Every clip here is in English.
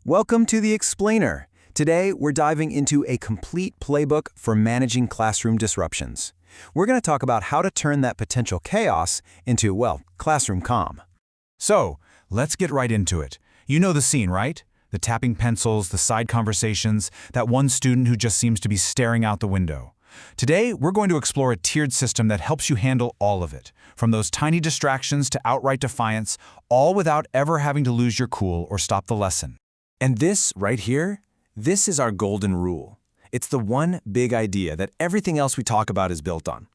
Welcome to The Explainer. Today, we're diving into a complete playbook for managing classroom disruptions. We're going to talk about how to turn that potential chaos into, well, classroom calm. So, let's get right into it. You know the scene, right? The tapping pencils, the side conversations, that one student who just seems to be staring out the window. Today, we're going to explore a tiered system that helps you handle all of it, from those tiny distractions to outright defiance, all without ever having to lose your cool or stop the lesson. And this right here, this is our golden rule. It's the one big idea that everything else we talk about is built on.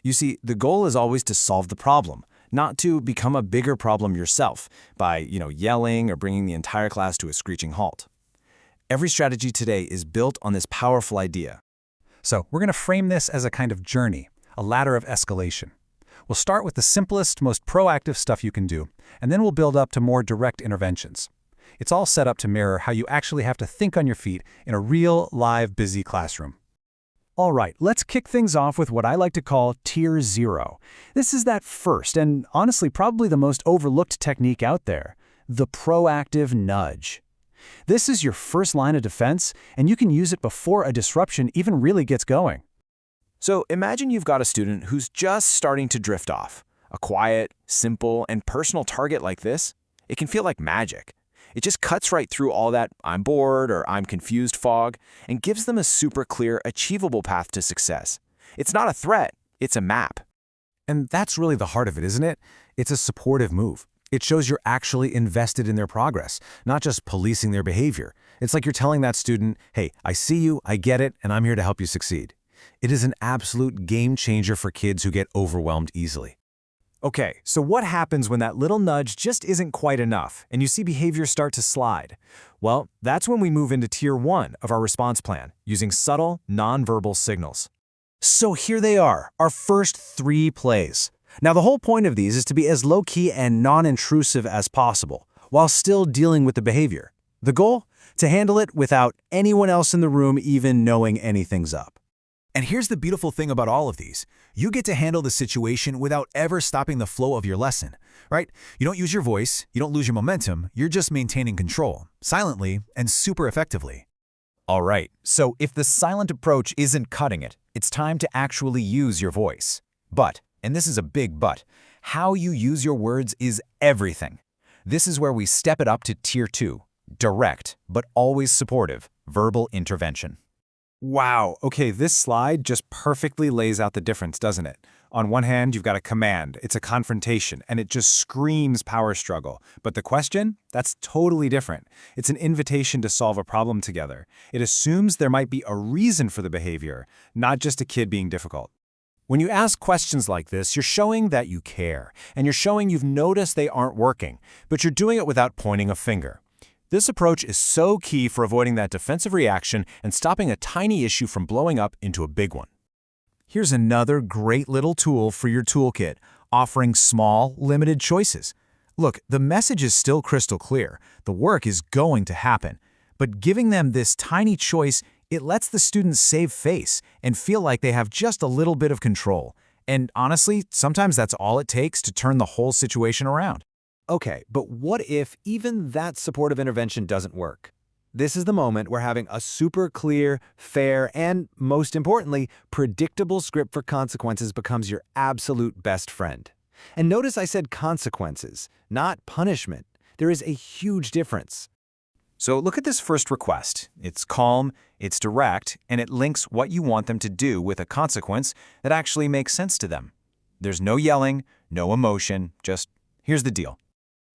You see, the goal is always to solve the problem, not to become a bigger problem yourself by, yelling or bringing the entire class to a screeching halt. Every strategy today is built on this powerful idea. So we're going to frame this as a kind of journey, a ladder of escalation. We'll start with the simplest, most proactive stuff you can do, and then we'll build up to more direct interventions. It's all set up to mirror how you actually have to think on your feet in a real, live, busy classroom. All right, let's kick things off with what I like to call Tier 0. This is that first, and honestly probably the most overlooked technique out there, the proactive nudge. This is your first line of defense, and you can use it before a disruption even really gets going. So imagine you've got a student who's just starting to drift off. A quiet, simple, and personal target like this, it can feel like magic. It just cuts right through all that "I'm bored" or "I'm confused" fog and gives them a super clear, achievable path to success. It's not a threat, it's a map. And that's really the heart of it, isn't it? It's a supportive move. It shows you're actually invested in their progress, not just policing their behavior. It's like you're telling that student, hey, I see you, I get it, and I'm here to help you succeed. It is an absolute game changer for kids who get overwhelmed easily. Okay, so what happens when that little nudge just isn't quite enough and you see behavior start to slide? Well, that's when we move into Tier 1 of our response plan, using subtle, nonverbal signals. So here they are, our first 3 plays. Now, the whole point of these is to be as low-key and non-intrusive as possible, while still dealing with the behavior. The goal? To handle it without anyone else in the room even knowing anything's up. And here's the beautiful thing about all of these. You get to handle the situation without ever stopping the flow of your lesson, right? You don't use your voice, you don't lose your momentum, you're just maintaining control, silently and super effectively. All right, so if the silent approach isn't cutting it, it's time to actually use your voice. But, and this is a big but, how you use your words is everything. This is where we step it up to Tier 2, direct, but always supportive, verbal intervention. Wow, okay, this slide just perfectly lays out the difference, doesn't it? On one hand, you've got a command, it's a confrontation, and it just screams power struggle. But the question? That's totally different. It's an invitation to solve a problem together. It assumes there might be a reason for the behavior, not just a kid being difficult. When you ask questions like this, you're showing that you care, and you're showing you've noticed they aren't working, but you're doing it without pointing a finger. This approach is so key for avoiding that defensive reaction and stopping a tiny issue from blowing up into a big one. Here's another great little tool for your toolkit, offering small, limited choices. Look, the message is still crystal clear. The work is going to happen. But giving them this tiny choice, it lets the students save face and feel like they have just a little bit of control. And honestly, sometimes that's all it takes to turn the whole situation around. Okay, but what if even that supportive intervention doesn't work? This is the moment where having a super clear, fair, and, most importantly, predictable script for consequences becomes your absolute best friend. And notice I said consequences, not punishment. There is a huge difference. So look at this first request. It's calm, it's direct, and it links what you want them to do with a consequence that actually makes sense to them. There's no yelling, no emotion, just here's the deal.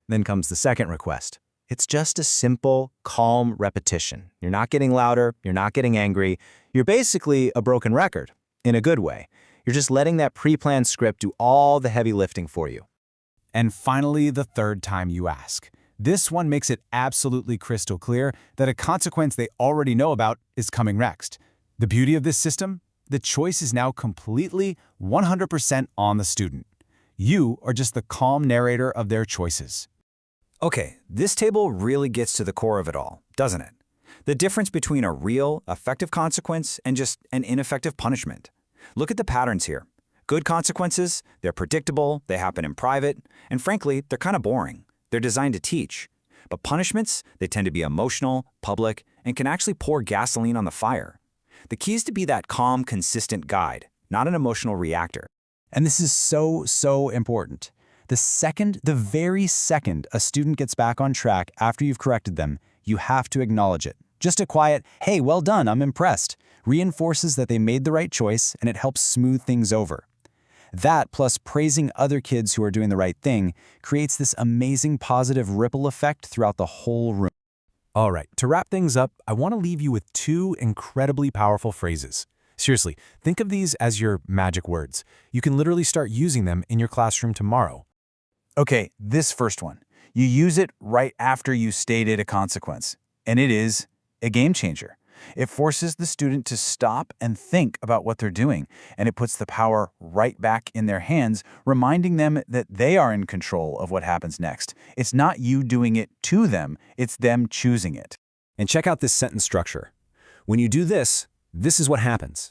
Then comes the second request. It's just a simple, calm repetition. You're not getting louder, you're not getting angry. You're basically a broken record, in a good way. You're just letting that pre-planned script do all the heavy lifting for you. And finally, the third time you ask. This one makes it absolutely crystal clear that a consequence they already know about is coming next. The beauty of this system? The choice is now completely 100% on the student. You are just the calm narrator of their choices. Okay, this table really gets to the core of it all, doesn't it? The difference between a real, effective consequence and just an ineffective punishment. Look at the patterns here. Good consequences, they're predictable, they happen in private, and frankly, they're kind of boring. They're designed to teach. But punishments, they tend to be emotional, public, and can actually pour gasoline on the fire. The key is to be that calm, consistent guide, not an emotional reactor. And this is so important. The very second a student gets back on track after you've corrected them, you have to acknowledge it. Just a quiet, "Hey, well done, I'm impressed," reinforces that they made the right choice, and it helps smooth things over. That, plus praising other kids who are doing the right thing, creates this amazing positive ripple effect throughout the whole room. All right, to wrap things up, I want to leave you with two incredibly powerful phrases. Seriously, think of these as your magic words. You can literally start using them in your classroom tomorrow. Okay, this first one. You use it right after you stated a consequence, and it is a game changer. It forces the student to stop and think about what they're doing, and it puts the power right back in their hands, reminding them that they are in control of what happens next. It's not you doing it to them, it's them choosing it. And check out this sentence structure. When you do this, this is what happens.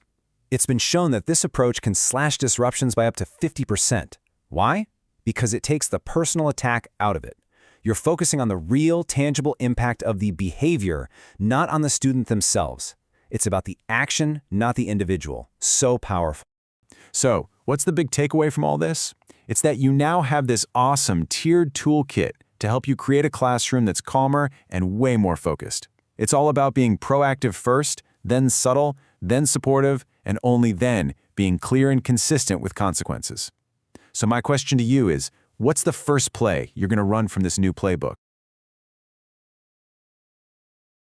It's been shown that this approach can slash disruptions by up to 50%. Why? Because it takes the personal attack out of it. You're focusing on the real, tangible impact of the behavior, not on the student themselves. It's about the action, not the individual. So powerful. So, what's the big takeaway from all this? It's that you now have this awesome tiered toolkit to help you create a classroom that's calmer and way more focused. It's all about being proactive first, then subtle, then supportive, and only then being clear and consistent with consequences. So my question to you is, what's the first play you're going to run from this new playbook?